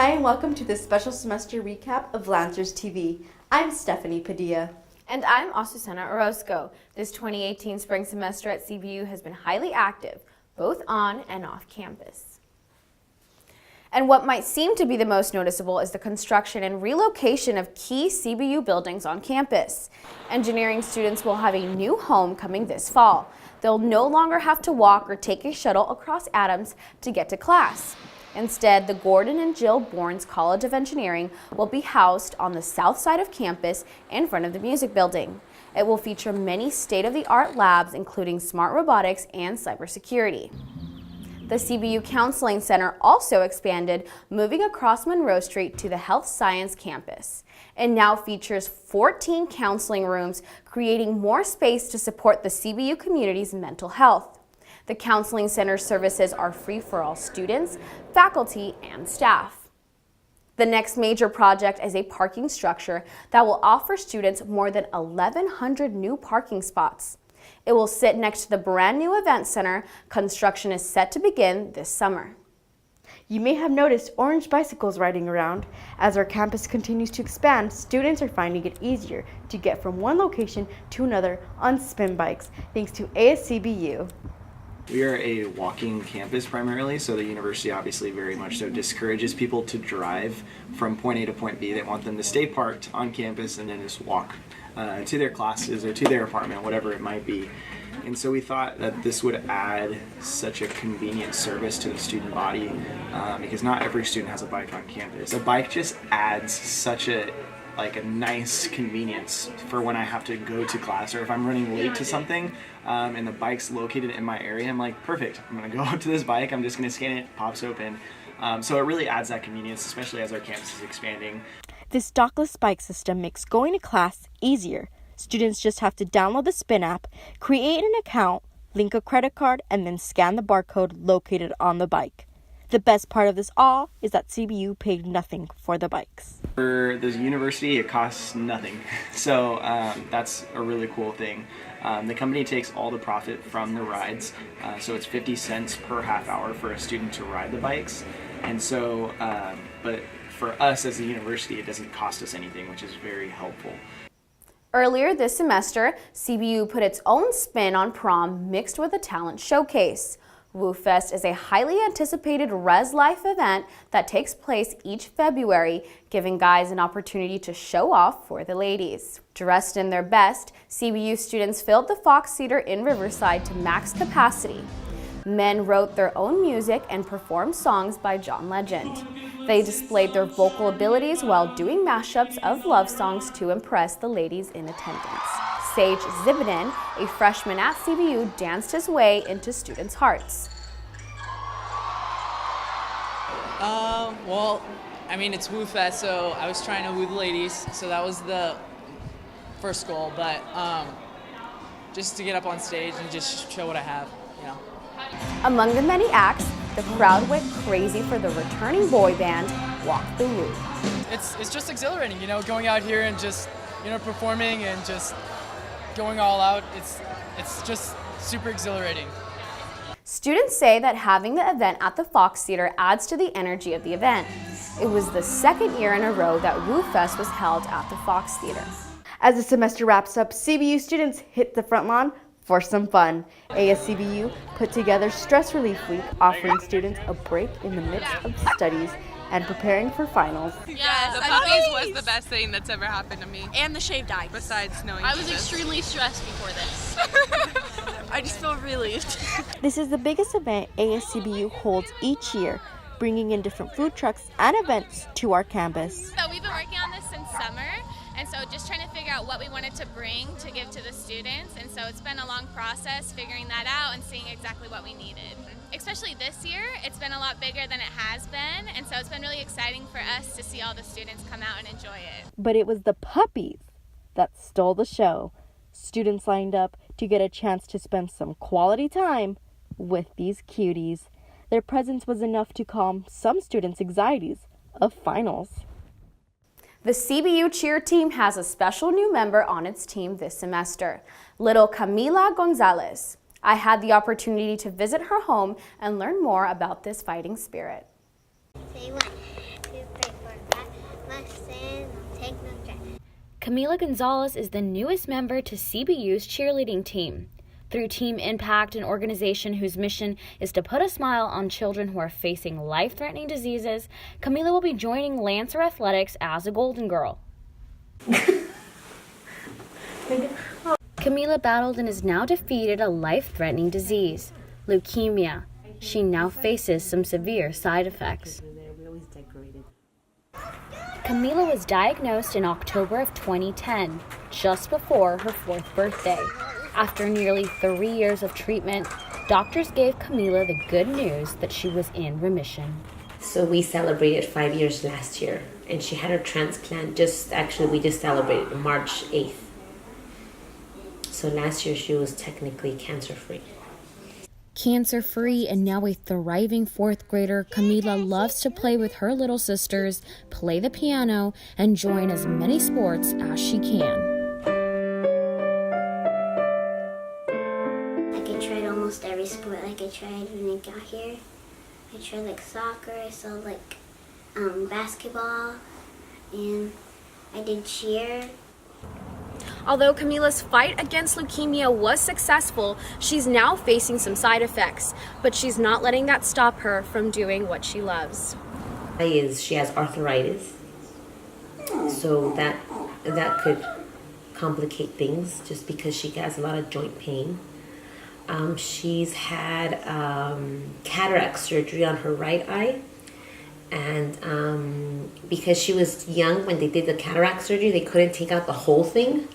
Hi and welcome to this special semester recap of Lancers TV. I'm Stephanie Padilla. And I'm AZUCENA OROZCO. This 2018 spring semester at CBU has been highly active, both on and off campus. And what might seem to be the most noticeable is the construction and relocation of key CBU buildings on campus. Engineering students will have a new home coming this fall. They'll no longer have to walk or take a shuttle across Adams to get to class. Instead, the Gordon and Jill Bournes College of Engineering will be housed on the south side of campus in front of the music building. It will feature many state-of-the-art labs, including smart robotics and cybersecurity. The CBU Counseling Center also expanded, moving across Monroe Street to the Health Science campus. It now features 14 counseling rooms, creating more space to support the CBU community's mental health. The Counseling Center services are free for all students, faculty, and staff. The next major project is a parking structure that will offer students more than 1,100 new parking spots. It will sit next to the brand new event center. Construction is set to begin this summer. You may have noticed orange bicycles riding around. As our campus continues to expand, students are finding it easier to get from one location to another on spin bikes, thanks to AZCBU. We are a walking campus primarily, so the university obviously very much so discourages people to drive from point A to point B. They want them to stay parked on campus and then just walk to their classes or to their apartment, whatever it might be. And so we thought that this would add such a convenient service to the student body because not every student has a bike on campus. A bike just adds such a nice convenience for when I have to go to class, or if I'm running late to something and the bike's located in my area, I'm like, perfect, I'm gonna go up to this bike, I'm just gonna scan it, pops open. So it really adds that convenience, especially as our campus is expanding. This dockless bike system makes going to class easier. Students just have to download the Spin app, create an account, link a credit card, and then scan the barcode located on the bike. The best part of this all is that CBU paid nothing for the bikes. For the university, it costs nothing. So that's a really cool thing. The company takes all the profit from the rides. So it's 50 cents per half hour for a student to ride the bikes. And so, but for us as a university, it doesn't cost us anything, which is very helpful. Earlier this semester, CBU put its own spin on prom mixed with a talent showcase. WooFest is a highly anticipated Res Life event that takes place each February, giving guys an opportunity to show off for the ladies. Dressed in their best, CBU students filled the Fox Theater in Riverside to max capacity. Men wrote their own music and performed songs by John Legend. They displayed their vocal abilities while doing mashups of love songs to impress the ladies in attendance. Sage Zibidin, a freshman at CBU, danced his way into students' hearts. Well, I mean, it's WooFest, so I was trying to woo the ladies, so that was the first goal, but just to get up on stage and just show what I have, you know. Among the many acts, the crowd went crazy for the returning boy band, Walk the Woo. It's just exhilarating, you know, going out here and just, you know, performing and just going all out. It's just super exhilarating. Students say that having the event at the Fox Theater adds to the energy of the event. It was the second year in a row that WooFest was held at the Fox Theater. As the semester wraps up, CBU students hit the front lawn for some fun. AZCBU put together Stress Relief Week, offering students a break in the midst of studies and preparing for finals. Yeah, the puppies was the best thing that's ever happened to me. And the shaved ice. Besides knowing I was extremely stressed before this. I just feel relieved. This is the biggest event AZCBU holds each year, bringing in different food trucks and events to our campus. So we've been working on this since summer, and so just trying to figure out what we wanted to bring to give to the students, and so it's been a long process figuring that out and seeing exactly what we needed. Especially this year, it's been a lot bigger than it has been, and so it's been really exciting for us to see all the students come out and enjoy it. But it was the puppies that stole the show. Students lined up to get a chance to spend some quality time with these cuties. Their presence was enough to calm some students' anxieties of finals. The CBU cheer team has a special new member on its team this semester, little Camila Gonzalez. I had the opportunity to visit her home and learn more about this fighting spirit. Say 1, 2, Camila Gonzalez is the newest member to CBU's cheerleading team. Through Team Impact, an organization whose mission is to put a smile on children who are facing life-threatening diseases, Camila will be joining Lancer Athletics as a Golden Girl. Camila battled and has now defeated a life-threatening disease, leukemia. She now faces some severe side effects. Camila was diagnosed in October of 2010, just before her 4th birthday. After nearly 3 years of treatment, doctors gave Camila the good news that she was in remission. So we celebrated 5 years last year, and she had her transplant we just celebrated March 8th. So last year she was technically cancer-free. Cancer-free and now a thriving 4th grader, Camila loves to play with her little sisters, play the piano, and join as many sports as she can. I tried almost every sport. I tried when I got here. I tried soccer, I saw basketball, and I did cheer. Although Camila's fight against leukemia was successful, she's now facing some side effects, but she's not letting that stop her from doing what she loves. She has arthritis, so that could complicate things just because she has a lot of joint pain. She's had cataract surgery on her right eye, and because she was young when they did the cataract surgery, they couldn't take out the whole thing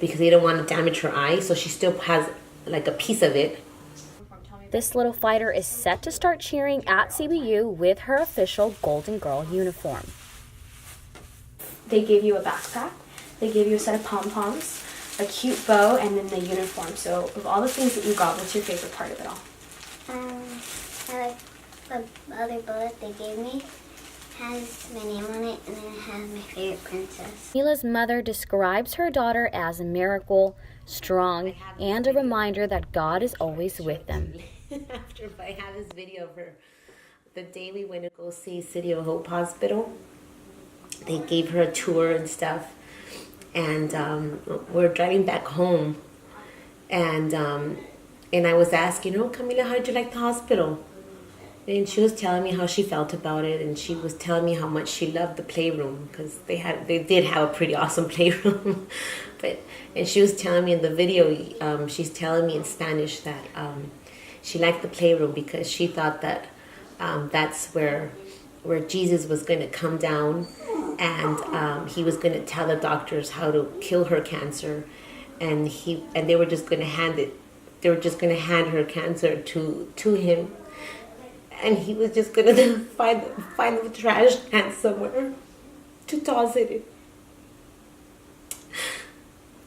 because they don't want to damage her eye, so she still has a piece of it. This little fighter is set to start cheering at CBU with her official Golden Girl uniform. They gave you a backpack, they gave you a set of pom-poms, a cute bow, and then the uniform. So of all the things that you got, what's your favorite part of it all? I like the other bullet they gave me. It has my name on it, and then it has my favorite princess. Camila's mother describes her daughter as a miracle, strong, and a reminder that God is always with them. After I have this video of her, the day we went to go see City of Hope Hospital, they gave her a tour and stuff. And we're driving back home, and I was asking, Camila, how did you like the hospital? And she was telling me how she felt about it, and she was telling me how much she loved the playroom because they did have a pretty awesome playroom. And she was telling me in the video, she's telling me in Spanish that she liked the playroom because she thought that that's where Jesus was going to come down, and he was going to tell the doctors how to kill her cancer, and they were just going to hand her cancer to him, and he was just going to find the trash can somewhere to toss it in.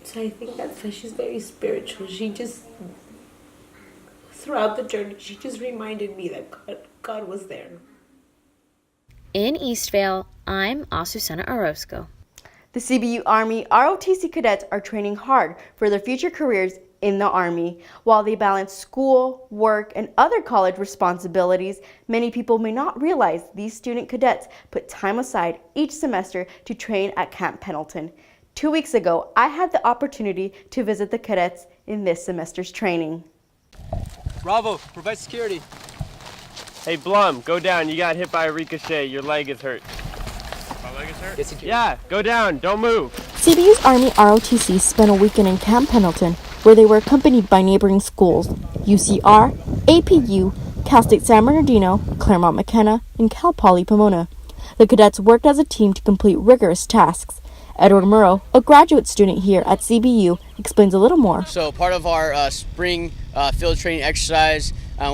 So I think that's why she's very spiritual. She just, throughout the journey, she just reminded me that God was there. In Eastvale, I'm AZUCENA Orozco. The CBU Army ROTC cadets are training hard for their future careers in the Army. While they balance school, work, and other college responsibilities, many people may not realize these student cadets put time aside each semester to train at Camp Pendleton. 2 weeks ago, I had the opportunity to visit the cadets in this semester's training. Bravo, provide security. Hey Blum, go down. You got hit by a ricochet. Your leg is hurt. My leg is hurt? Yeah, go down. Don't move. CBU's Army ROTC spent a weekend in Camp Pendleton, where they were accompanied by neighboring schools, UCR, APU, Cal State San Bernardino, Claremont McKenna, and Cal Poly Pomona. The cadets worked as a team to complete rigorous tasks. Edward Murrow, a graduate student here at CBU, explains a little more. So part of our spring field training exercise,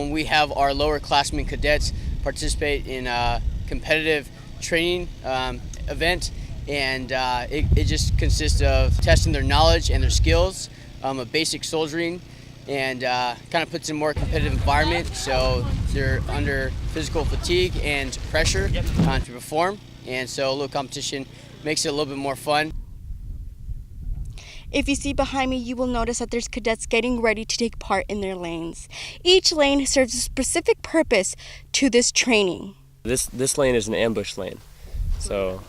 we have our lower classmen cadets participate in a competitive training event, and it just consists of testing their knowledge and their skills of basic soldiering, and kind of puts in a more competitive environment, so they're under physical fatigue and pressure to perform, and so a little competition makes it a little bit more fun. If you see behind me, you will notice that there's cadets getting ready to take part in their lanes. Each lane serves a specific purpose to this training. This lane is an ambush lane, so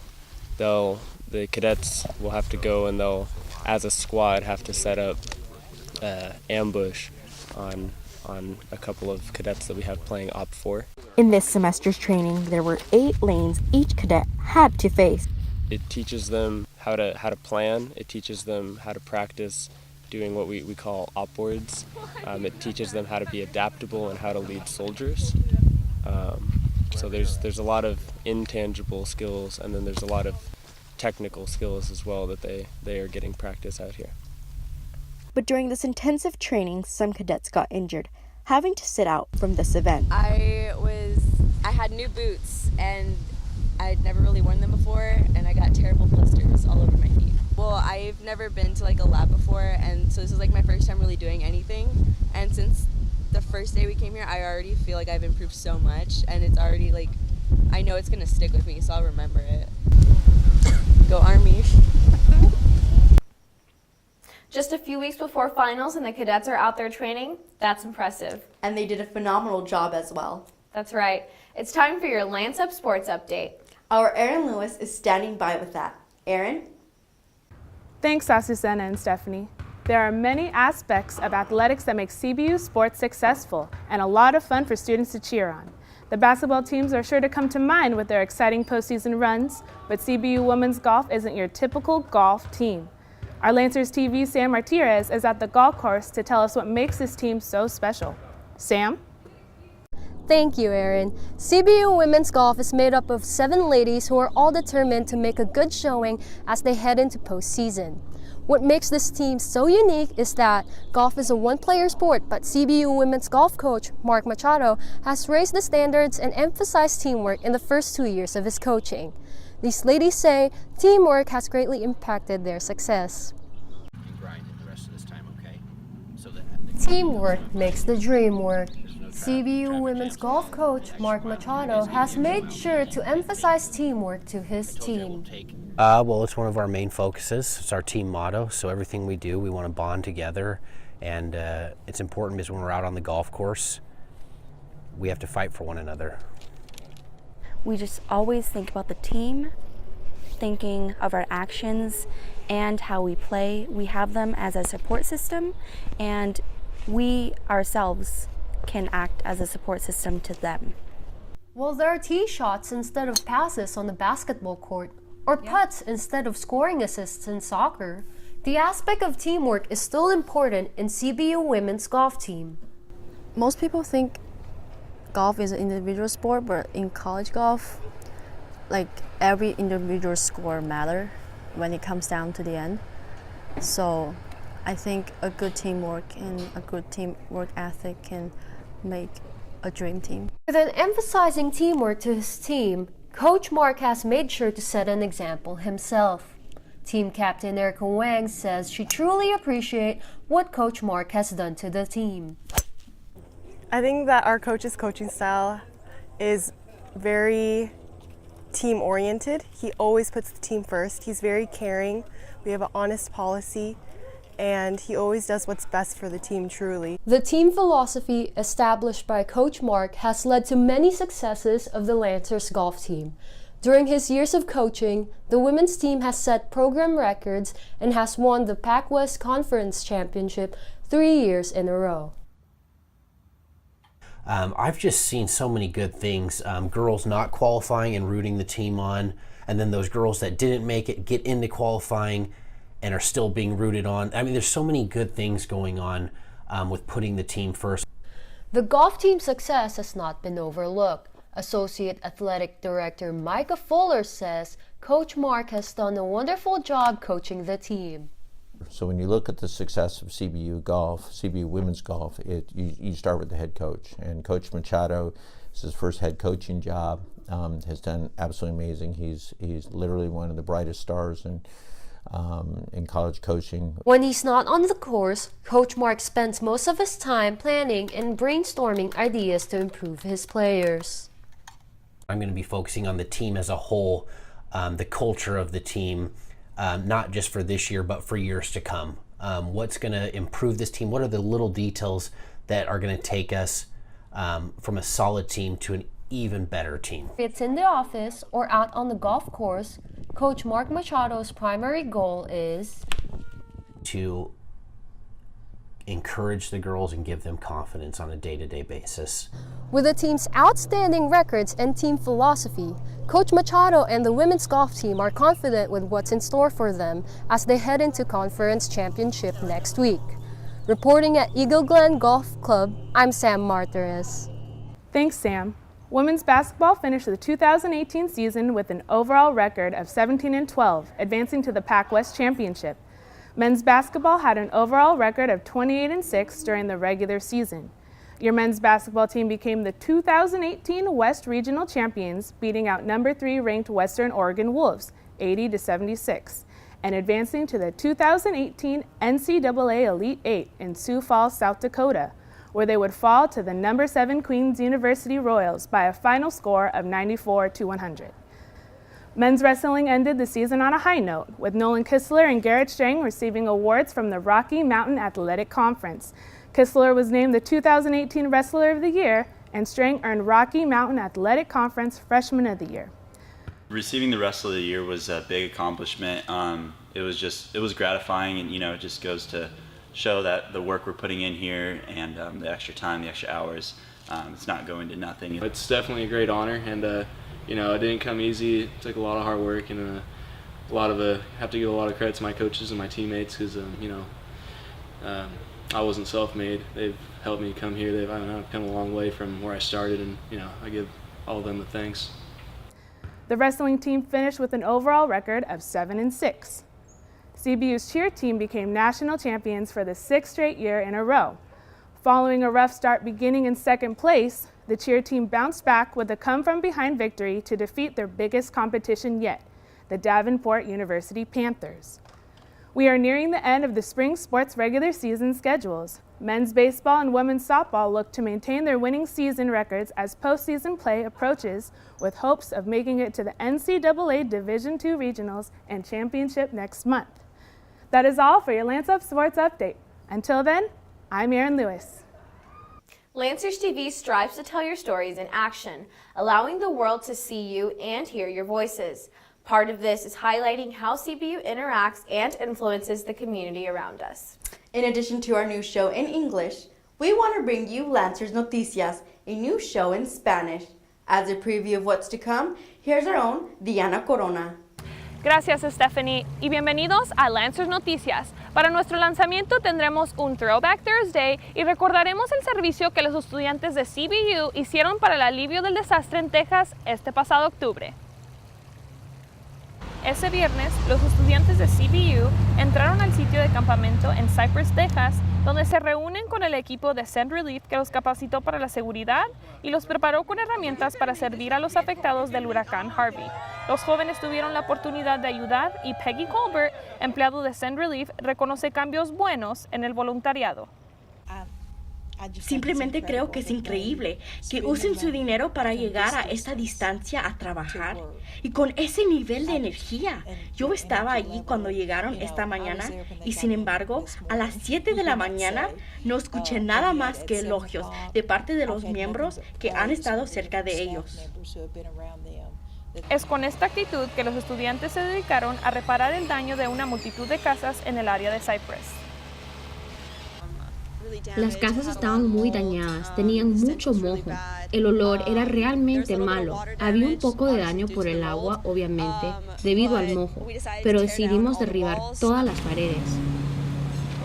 they'll the cadets will have to go and they'll, as a squad, have to set up ambush on a couple of cadets that we have playing Op 4. In this semester's training, there were 8 lanes each cadet had to face. It teaches them how to plan. It teaches them how to practice doing what we call op boards. It teaches them how to be adaptable and how to lead soldiers. So there's a lot of intangible skills, and then there's a lot of technical skills as well that they are getting practice out here. But during this intensive training, some cadets got injured, having to sit out from this event. I had new boots and I'd never really worn them before, and I got terrible blisters all over my feet. Well, I've never been to like a lab before, and so this is like my first time really doing anything. And since the first day we came here, I already feel like I've improved so much, and it's already like, I know it's gonna stick with me, so I'll remember it. Go Army. Just a few weeks before finals and the cadets are out there training, that's impressive. And they did a phenomenal job as well. That's right. It's time for your Lance Up Sports Update. Our Erin Lewis is standing by with that. Erin? Thanks, AZUCENA and Stephanie. There are many aspects of athletics that make CBU sports successful and a lot of fun for students to cheer on. The basketball teams are sure to come to mind with their exciting postseason runs, but CBU women's golf isn't your typical golf team. Our Lancers TV's Sam Martirez is at the golf course to tell us what makes this team so special. Sam? Thank you, Erin. CBU Women's Golf is made up of 7 ladies who are all determined to make a good showing as they head into postseason. What makes this team so unique is that golf is a one-player sport, but CBU Women's Golf coach Mark Machado has raised the standards and emphasized teamwork in the first 2 years of his coaching. These ladies say teamwork has greatly impacted their success. Teamwork makes the dream work. CBU Women's Golf coach Mark Machado has made sure to emphasize teamwork to his team. Well, it's one of our main focuses. It's our team motto, so everything we do, we want to bond together, and it's important because when we're out on the golf course, we have to fight for one another. We just always think about the team, thinking of our actions and how we play. We have them as a support system, and we ourselves can act as a support system to them. Well, there are tee shots instead of passes on the basketball court, or putts instead of scoring assists in soccer. The aspect of teamwork is still important in CBU Women's Golf team. Most people think golf is an individual sport, but in college golf, like every individual score matter when it comes down to the end. So I think a good teamwork and a good teamwork ethic can make a dream team. With an emphasizing teamwork to his team, Coach Mark has made sure to set an example himself. Team captain Erica Wang says she truly appreciates what Coach Mark has done to the team. I think that our coach's coaching style is very team-oriented. He always puts the team first. He's very caring. We have an honest policy, and he always does what's best for the team, truly. The team philosophy established by Coach Mark has led to many successes of the Lancers golf team. During his years of coaching, the women's team has set program records and has won the Pac-West Conference Championship 3 years in a row. I've just seen so many good things. Girls not qualifying and rooting the team on, and then those girls that didn't make it get into qualifying and are still being rooted on. I mean, there's so many good things going on with putting the team first. The golf team's success has not been overlooked. Associate Athletic Director Micah Fuller says Coach Mark has done a wonderful job coaching the team. So when you look at the success of CBU golf, CBU women's golf, you start with the head coach. And Coach Machado, this is his first head coaching job, has done absolutely amazing. He's literally one of the brightest stars in college coaching. When he's not on the course, Coach Mark spends most of his time planning and brainstorming ideas to improve his players. I'm going to be focusing on the team as a whole, the culture of the team, not just for this year, but for years to come. What's going to improve this team? What are the little details that are going to take us from a solid team to even better team. If it's in the office or out on the golf course, Coach Mark Machado's primary goal is to encourage the girls and give them confidence on a day-to-day basis. With the team's outstanding records and team philosophy, Coach Machado and the women's golf team are confident with what's in store for them as they head into conference championship next week. Reporting at Eagle Glen Golf Club, I'm Sam Martirez. Thanks, Sam. Women's basketball finished the 2018 season with an overall record of 17-12, advancing to the Pac-West Championship. Men's basketball had an overall record of 28-6 during the regular season. Your men's basketball team became the 2018 West Regional Champions, beating out number 3 ranked Western Oregon Wolves, 80-76, and advancing to the 2018 NCAA Elite 8 in Sioux Falls, South Dakota, where they would fall to the number 7 Queens University Royals by a final score of 94-100. Men's wrestling ended the season on a high note, with Nolan Kistler and Garrett Strang receiving awards from the Rocky Mountain Athletic Conference. Kistler was named the 2018 Wrestler of the Year, and Strang earned Rocky Mountain Athletic Conference Freshman of the Year. Receiving the Wrestler of the Year was a big accomplishment. It was gratifying, and it just goes to show that the work we're putting in here and the extra time, the extra hours, it's not going to nothing. It's definitely a great honor, and it didn't come easy. It took a lot of hard work, and have to give a lot of credit to my coaches and my teammates because I wasn't self-made. They've helped me come here. I've come a long way from where I started, and I give all of them the thanks. The wrestling team finished with an overall record of 7-6. CBU's cheer team became national champions for the 6th straight year in a row. Following a rough start beginning in 2nd place, the cheer team bounced back with a come-from-behind victory to defeat their biggest competition yet, the Davenport University Panthers. We are nearing the end of the spring sports regular season schedules. Men's baseball and women's softball look to maintain their winning season records as postseason play approaches, with hopes of making it to the NCAA Division II Regionals and Championship next month. That is all for your Lance Up Sports Update. Until then, I'm Erin Lewis. Lancers TV strives to tell your stories in action, allowing the world to see you and hear your voices. Part of this is highlighting how CBU interacts and influences the community around us. In addition to our new show in English, we want to bring you Lancers Noticias, a new show in Spanish. As a preview of what's to come, here's our own Diana Corona. Gracias, Stephanie, y bienvenidos a Lancers Noticias. Para nuestro lanzamiento tendremos un Throwback Thursday y recordaremos el servicio que los estudiantes de CBU hicieron para el alivio del desastre en Texas este pasado octubre. Ese viernes, los estudiantes de CBU entraron al sitio de campamento en Cypress, Texas, donde se reúnen con el equipo de Send Relief que los capacitó para la seguridad y los preparó con herramientas para servir a los afectados del huracán Harvey. Los jóvenes tuvieron la oportunidad de ayudar y Peggy Colbert, empleado de Send Relief, reconoce cambios buenos en el voluntariado. Simplemente creo que es increíble que usen su dinero para llegar a esta distancia a trabajar y con ese nivel de energía. Yo estaba allí cuando llegaron esta mañana y sin embargo a las 7 de la mañana no escuché nada más que elogios de parte de los miembros que han estado cerca de ellos. Es con esta actitud que los estudiantes se dedicaron a reparar el daño de una multitud de casas en el área de Cypress. Las casas estaban muy dañadas, tenían mucho mojo. El olor era realmente malo. Había un poco de daño por el agua, obviamente, debido al mojo, pero decidimos derribar todas las paredes.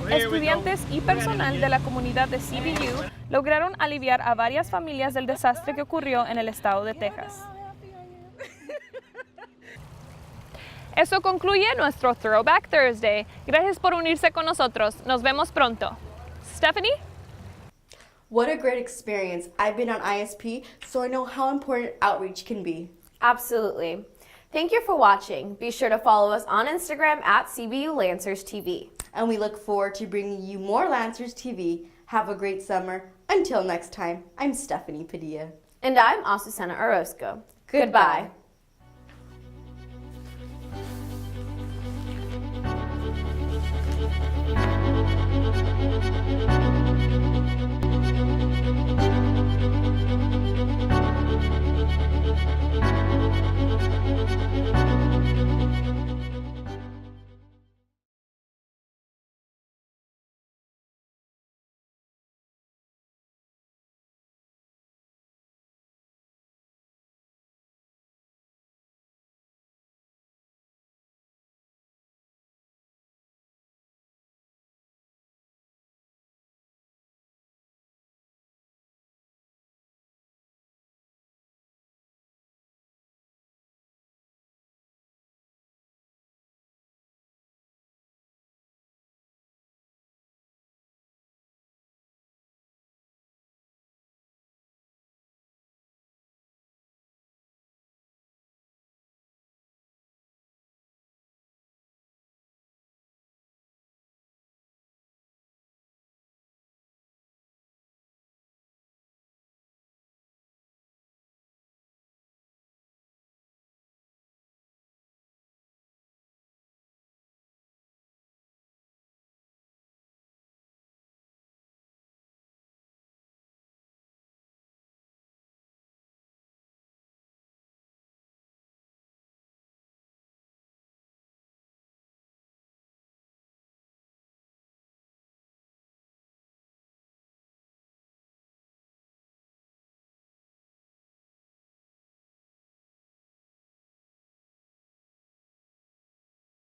Estudiantes y personal de la comunidad de CBU lograron aliviar a varias familias del desastre que ocurrió en el estado de Texas. Eso concluye nuestro Throwback Thursday. Gracias por unirse con nosotros. Nos vemos pronto. Stephanie? What a great experience. I've been on ISP, so I know how important outreach can be. Absolutely. Thank you for watching. Be sure to follow us on Instagram at CBU Lancers TV. And we look forward to bringing you more Lancers TV. Have a great summer. Until next time, I'm Stephanie Padilla. And I'm AZUCENA Orozco. Goodbye.